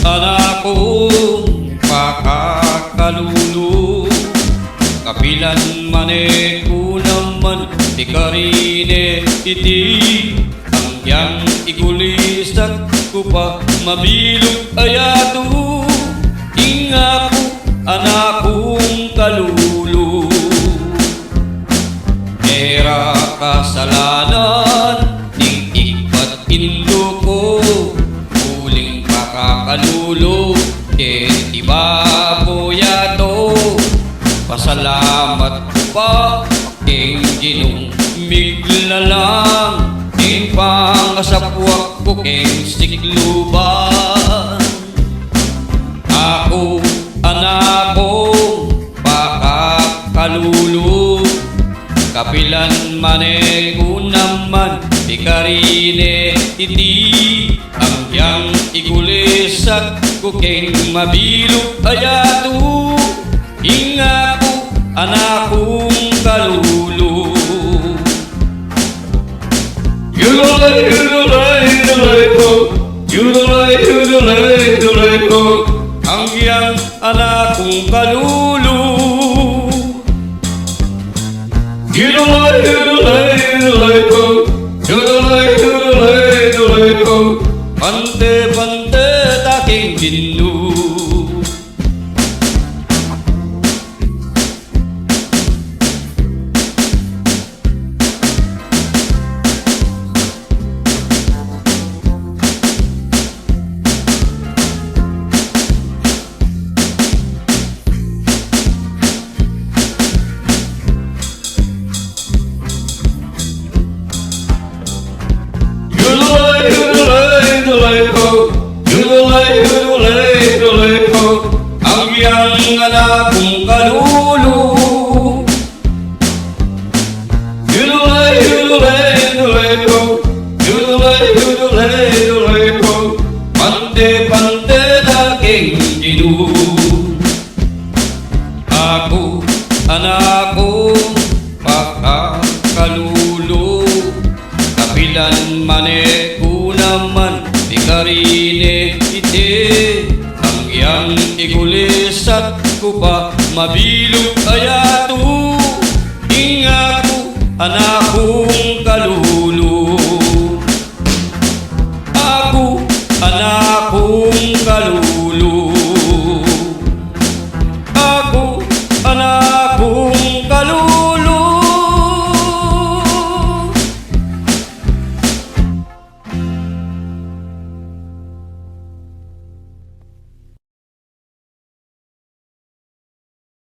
anak kong pakakalulu, kapilan mane ko naman di karine iti hanggang igulisat ko pa mabilog ayato. Inga ko anak kong kalulu, era kasalanan ting ikpat indo ko, huling pakakalulu iti baboyato. Pasalamat ko pa king ginong miglalang, king pangasapwak ko king sikluban. Ako anak kong pakakalulu, kapilan mane ko naman di karine iti hanggang igulisat ko king mabilog ayato. Inga ko anak kong kalulu, yudulay yudulay yudulay ko, yudulay yudulay yudulay ko, hanggang anak kong kalulu. Yudulay yudulay yudulay ko, yudulay yudulay yudulay ko, pante pante taking gindu. Yudulay yudulay ko, yudulay yudulay yudulay ko, hanggang anak kong kalulu. Yudulay yudulay yudulay ko, yudulay yudulay yudulay ko, pante pante taking ginu. Ako anak kong pakakalulu, kapilan mane ko naman di karine iti hanggang igulisat ko pa mabilog ayato. Inga ko anak kong kalulu.